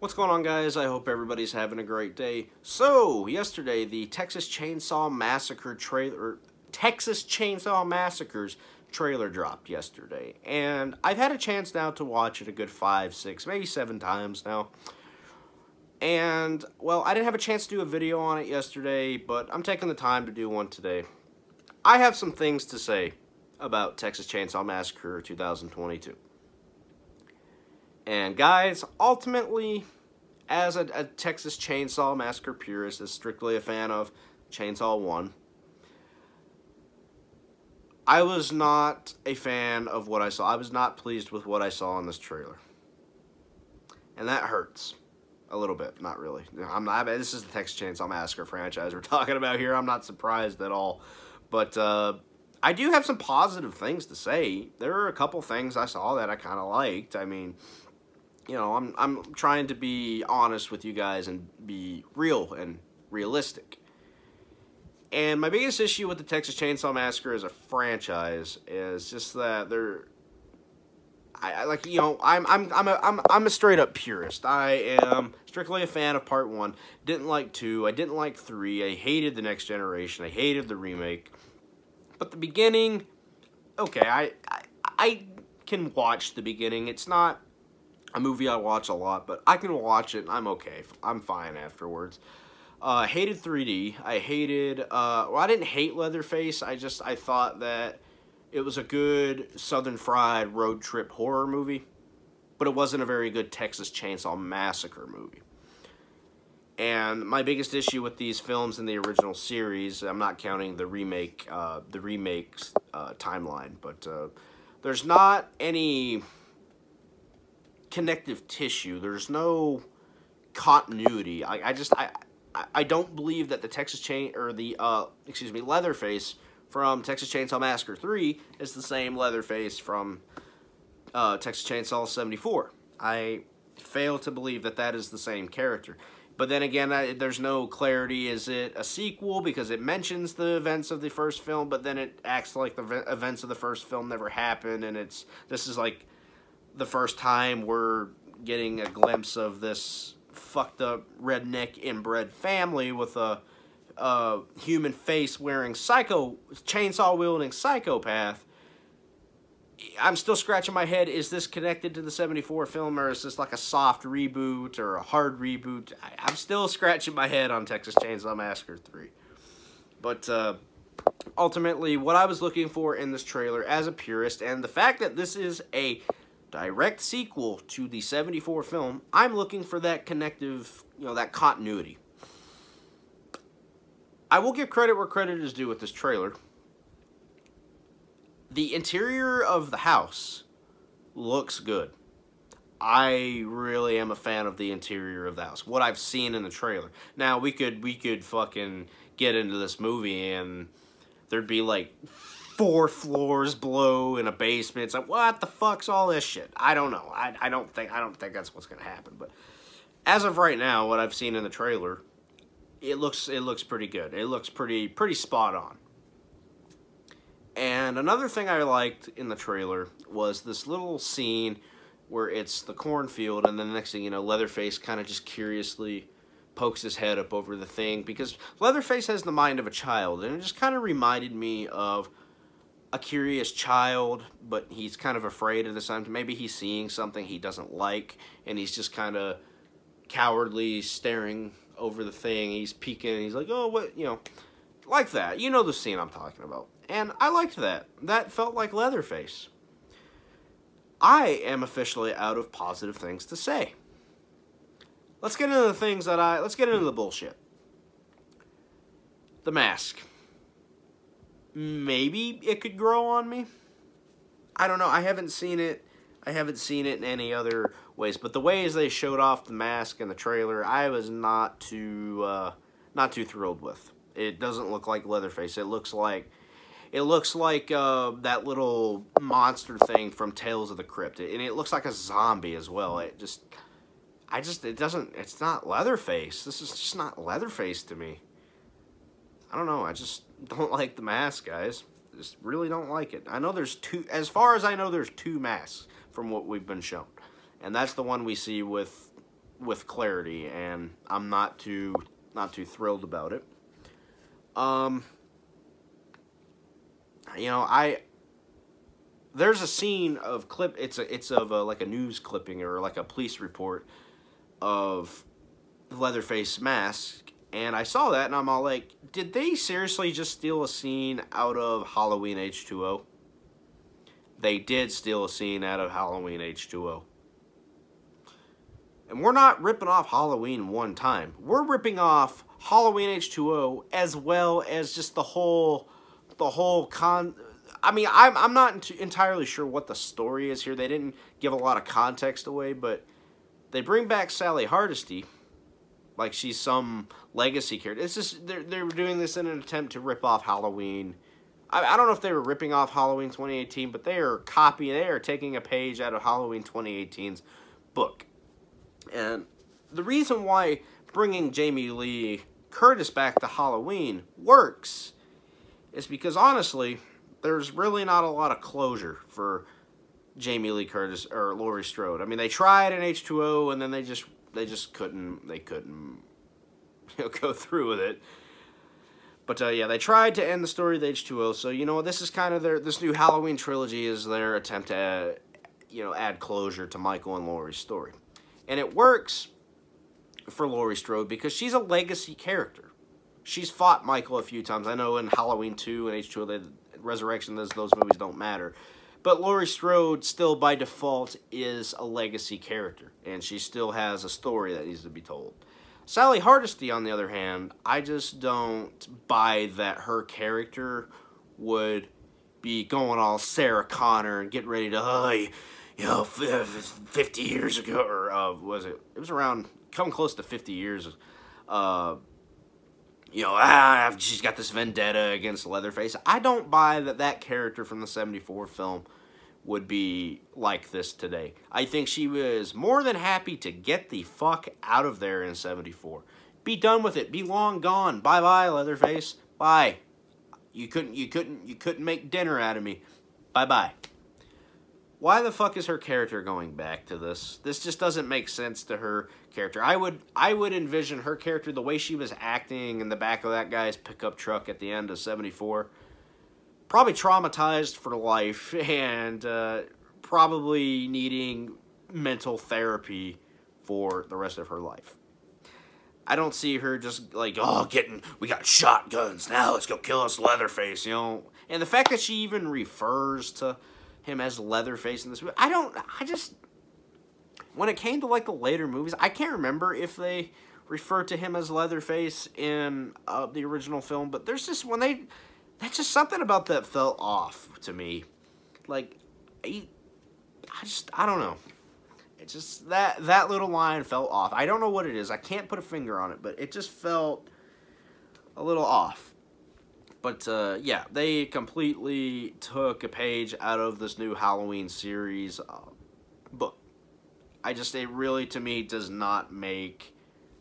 What's going on, guys? I hope everybody's having a great day. So, yesterday, the Texas Chainsaw Massacre's trailer dropped yesterday. And I've had a chance now to watch it a good 5, 6, maybe 7 times now. And, well, I didn't have a chance to do a video on it yesterday, but I'm taking the time to do one today. I have some things to say about Texas Chainsaw Massacre 2022. And guys, ultimately, as a Texas Chainsaw Massacre purist, is strictly a fan of Chainsaw 1, I was not a fan of what I saw. I was not pleased with what I saw in this trailer. And that hurts. A little bit. Not really. This is the Texas Chainsaw Massacre franchise we're talking about here. I'm not surprised at all. But I do have some positive things to say. There are a couple things I saw that I kind of liked. I mean, you know, I'm trying to be honest with you guys and be real and realistic. And my biggest issue with the Texas Chainsaw Massacre as a franchise is just that I'm a straight up purist. I am strictly a fan of Part 1. Didn't like 2. I didn't like 3. I hated The Next Generation. I hated the remake. But the beginning, okay, I can watch the beginning. It's not a movie I watch a lot, but I can watch it and I'm okay. I'm fine afterwards. Hated 3D. I hated, well, I didn't hate Leatherface. I thought that it was a good Southern Fried road trip horror movie, but it wasn't a very good Texas Chainsaw Massacre movie. And my biggest issue with these films in the original series, I'm not counting the remakes timeline, but there's not any connective tissue. There's no continuity. I don't believe that the Leatherface from Texas Chainsaw Massacre 3 is the same Leatherface from Texas Chainsaw 74. I fail to believe that that is the same character. But then again, there's no clarity. Is it a sequel? Because it mentions the events of the first film, but then it acts like the events of the first film never happened, and this is like the first time we're getting a glimpse of this fucked up redneck inbred family with a human face wearing chainsaw wielding psychopath. I'm still scratching my head. Is this connected to the 74 film, or is this like a soft reboot or a hard reboot? I'm still scratching my head on Texas Chainsaw Massacre 3. But ultimately, what I was looking for in this trailer as a purist, and the fact that this is a direct sequel to the 74 film, I'm looking for that connective, that continuity. I will give credit where credit is due with this trailer. The interior of the house looks good. I really am a fan of the interior of the house. What I've seen in the trailer. Now, we could fucking get into this movie and there'd be like 4 floors below in a basement. It's like, what the fuck's all this shit? I don't know. I don't think that's what's gonna happen. But as of right now, what I've seen in the trailer, it looks pretty good. It looks pretty spot on. And another thing I liked in the trailer was this little scene where it's the cornfield, and then the next thing you know, Leatherface kind of just curiously pokes his head up over the thing, because Leatherface has the mind of a child, and it just kind of reminded me of a curious child, but he's kind of afraid at the same time. Maybe he's seeing something he doesn't like, and he's just kind of cowardly staring over the thing. He's peeking, and he's like, oh, what, like that. You know the scene I'm talking about. And I liked that. That felt like Leatherface. I am officially out of positive things to say. Let's get into the things let's get into the bullshit. The mask. Maybe it could grow on me. I don't know. I haven't seen it. I haven't seen it in any other ways. But the ways they showed off the mask in the trailer, I was not too thrilled with. It doesn't look like Leatherface. It looks like that little monster thing from Tales of the Crypt, and it looks like a zombie as well. It's not Leatherface. This is just not Leatherface to me. I don't know. I just don't like the mask, guys. Just really don't like it. I know there's 2, as far as I know, there's 2 masks from what we've been shown. And that's the one we see with with clarity, and I'm not too thrilled about it. You know, there's a scene of clip. It's of like a news clipping or like a police report of the Leatherface mask, and I saw that and I'm all like, did they seriously just steal a scene out of Halloween H2O? They did steal a scene out of Halloween H2O. And we're not ripping off Halloween one time. We're ripping off Halloween H2O as well as just the whole I mean, I'm not entirely sure what the story is here. They didn't give a lot of context away, but they bring back Sally Hardesty like she's some legacy character. It's just they're doing this in an attempt to rip off Halloween. I don't know if they were ripping off Halloween 2018, but they are taking a page out of Halloween 2018's book. And the reason why bringing Jamie Lee Curtis back to Halloween works is because, honestly, there's really not a lot of closure for Jamie Lee Curtis or Laurie Strode. I mean, they tried in H2O, and then they just couldn't, you know, go through with it. But, yeah, they tried to end the story of H2O, so, you know, this is kind of this new Halloween trilogy is their attempt to, you know, add closure to Michael and Laurie's story. And it works for Laurie Strode because she's a legacy character. She's fought Michael a few times. I know in Halloween 2 and H2O, Resurrection, those movies don't matter. But Laurie Strode still, by default, is a legacy character. And she still has a story that needs to be told. Sally Hardesty, on the other hand, I just don't buy that her character would be going all Sarah Connor and getting ready to, you know, 50 years ago, or was it? It was around, coming close to 50 years. You know, she's got this vendetta against Leatherface. I don't buy that character from the 74 film would be like this today. I think she was more than happy to get the fuck out of there in 74. Be done with it. Be long gone. Bye-bye, Leatherface. Bye. You couldn't make dinner out of me. Bye-bye. Why the fuck is her character going back to this? This just doesn't make sense to her character. I would envision her character, the way she was acting in the back of that guy's pickup truck at the end of 74, probably traumatized for life and probably needing mental therapy for the rest of her life. I don't see her just like, oh, we got shotguns, now let's go kill us Leatherface, you know. And the fact that she even refers to him as Leatherface in this movie, when it came to like the later movies, I can't remember if they referred to him as Leatherface in the original film, but there's just that's just something about that felt off to me. Like, I don't know. It's just that little line felt off. I don't know what it is. I can't put a finger on it, but it just felt a little off. But, yeah, they completely took a page out of this new Halloween series book. It really, to me, does not make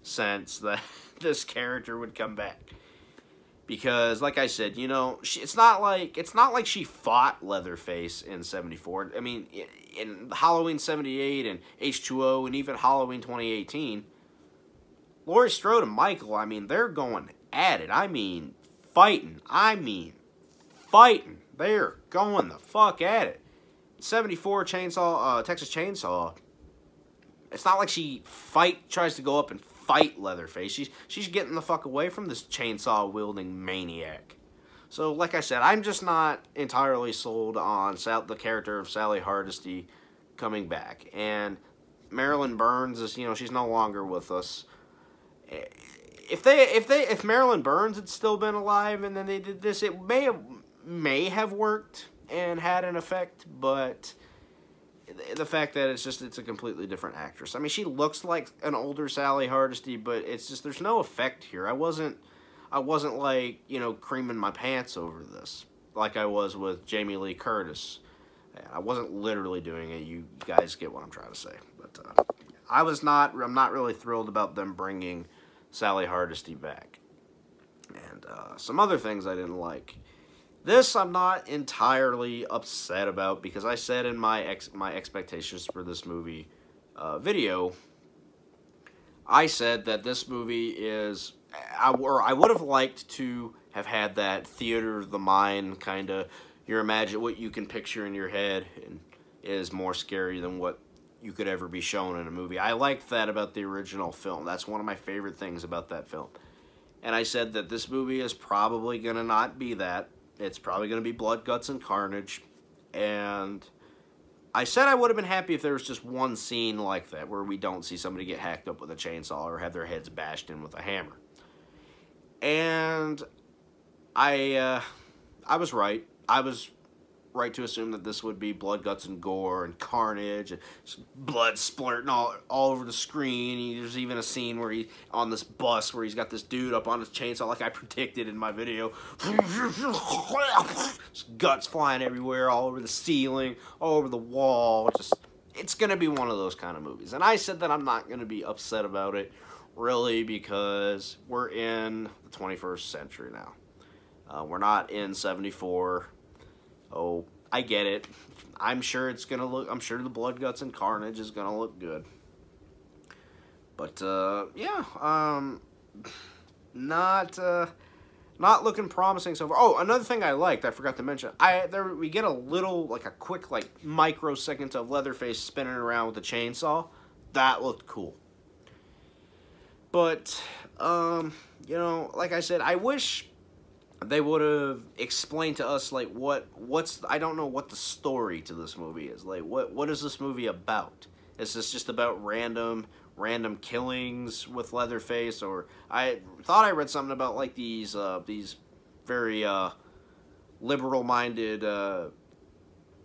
sense that this character would come back. Because, like I said, you know, it's not like she fought Leatherface in 74. I mean, in Halloween 78 and H2O and even Halloween 2018, Laurie Strode and Michael, I mean, they're going at it. I mean, fighting. They're going the fuck at it. 74 Texas Chainsaw. It's not like she tries to go up and fight Leatherface. She's getting the fuck away from this chainsaw-wielding maniac. So, like I said, I'm just not entirely sold on the character of Sally Hardesty coming back. And Marilyn Burns is, you know, she's no longer with us. If Marilyn Burns had still been alive and then they did this, it may have worked and had an effect, but the fact that it's a completely different actress. I mean, she looks like an older Sally Hardesty, but it's just, there's no effect here. I wasn't like, you know, creaming my pants over this like I was with Jamie Lee Curtis. I wasn't literally doing it. You guys get what I'm trying to say. But I'm not really thrilled about them bringing Sally Hardesty back. And some other things I didn't like. This I'm not entirely upset about because I said in my expectations for this movie video I said that this movie is, or I would have liked to have had that theater of the mind kind of, your imagine what you can picture in your head and is more scary than what you could ever be shown in a movie. I liked that about the original film. That's one of my favorite things about that film. And I said that this movie is probably going to not be that. It's probably going to be blood, guts, and carnage. And I said I would have been happy if there was just one scene like that where we don't see somebody get hacked up with a chainsaw or have their heads bashed in with a hammer. And I was right. I was right to assume that this would be blood, guts, and gore and carnage and blood splurting all over the screen. There's even a scene where he on this bus where he's got this dude up on his chainsaw like I predicted in my video. Guts flying everywhere, all over the ceiling, all over the wall. Just, it's going to be one of those kind of movies. And I said that I'm not going to be upset about it, really, because we're in the 21st century now. We're not in 74. Oh, I get it. I'm sure it's gonna look. I'm sure the blood, guts, and carnage is gonna look good. But yeah, not looking promising so far. Oh, another thing I liked, I forgot to mention. We get a little, like a quick, like microsecond of Leatherface spinning around with a chainsaw. That looked cool. But you know, like I said, I wish they would have explained to us, like, what's, I don't know what the story to this movie is. Like, what is this movie about? Is this just about random killings with Leatherface? Or, I thought I read something about, like, these very, liberal-minded,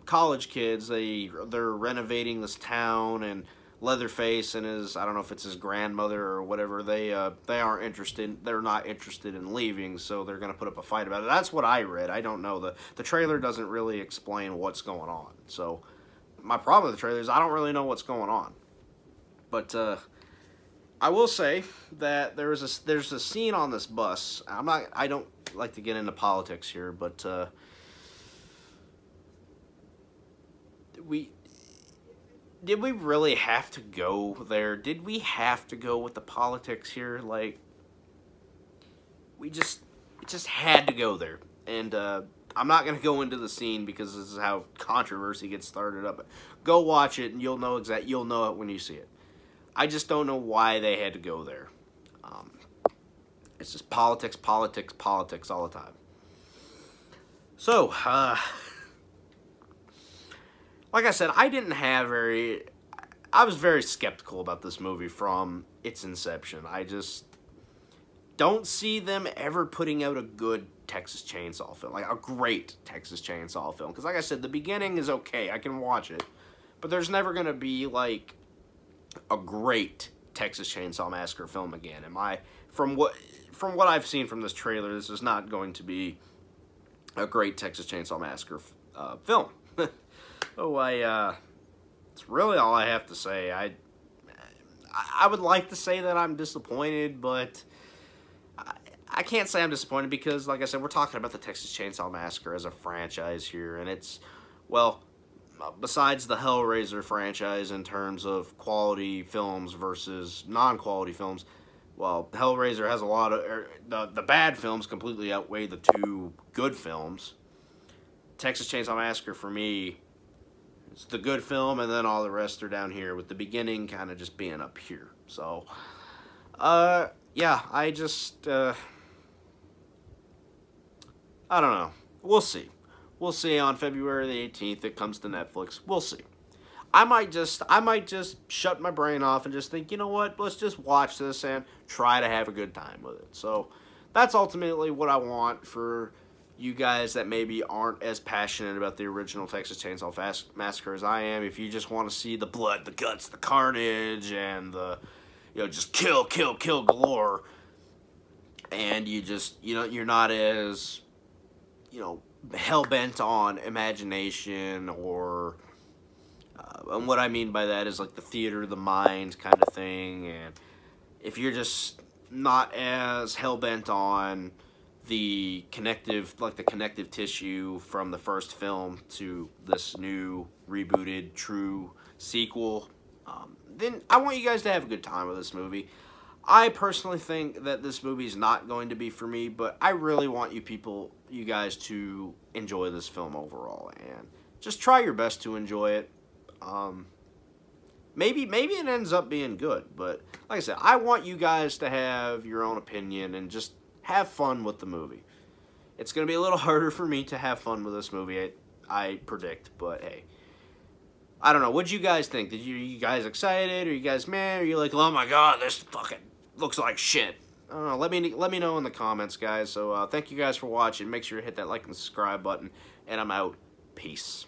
college kids. They're renovating this town, and Leatherface and his, I don't know if it's his grandmother or whatever, they aren't interested, they're not interested in leaving, so they're going to put up a fight about it. That's what I read. I don't know. The trailer doesn't really explain what's going on. So my problem with the trailer is I don't really know what's going on. But I will say that there's a scene on this bus. I don't like to get into politics here, but did we really have to go there? Did we have to go with the politics here? Like, it just had to go there. And I'm not going to go into the scene because this is how controversy gets started up. Go watch it and you'll know it when you see it. I just don't know why they had to go there. It's just politics, politics, politics all the time. So, like I said, I was very skeptical about this movie from its inception. I just don't see them ever putting out a good Texas Chainsaw film, like a great Texas Chainsaw film. Because like I said, the beginning is okay, I can watch it. But there's never going to be, like, a great Texas Chainsaw Massacre film again. From what I've seen from this trailer, this is not going to be a great Texas Chainsaw Massacre film. Oh, it's really all I have to say. I would like to say that I'm disappointed, but I can't say I'm disappointed because, like I said, we're talking about the Texas Chainsaw Massacre as a franchise here, and it's, well, besides the Hellraiser franchise in terms of quality films versus non-quality films, well, Hellraiser has a lot of, the bad films completely outweigh the two good films. Texas Chainsaw Massacre, for me, it's the good film, and then all the rest are down here, with the beginning kind of just being up here. So, yeah, I don't know. We'll see. We'll see on February the 18th. It comes to Netflix. We'll see. I might just shut my brain off and just think, you know what? Let's just watch this and try to have a good time with it. So, that's ultimately what I want for you guys that maybe aren't as passionate about the original Texas Chainsaw Massacre as I am. If you just want to see the blood, the guts, the carnage, and the, just kill galore, and you just, you're not as, hell-bent on imagination or, and what I mean by that is like the theater of the mind kind of thing, and if you're just not as hell-bent on the connective tissue from the first film to this new rebooted true sequel, then I want you guys to have a good time with this movie. I personally think that this movie is not going to be for me, but I really want you guys to enjoy this film overall, and just try your best to enjoy it. Maybe it ends up being good, but like I said, I want you guys to have your own opinion and just have fun with the movie. It's going to be a little harder for me to have fun with this movie, I predict, but hey. I don't know. What'd you guys think? Are you guys excited? Are you guys mad? Are you like, oh my god, this fucking looks like shit? I don't know. Let me know in the comments, guys. So thank you guys for watching. Make sure to hit that like and subscribe button, and I'm out. Peace.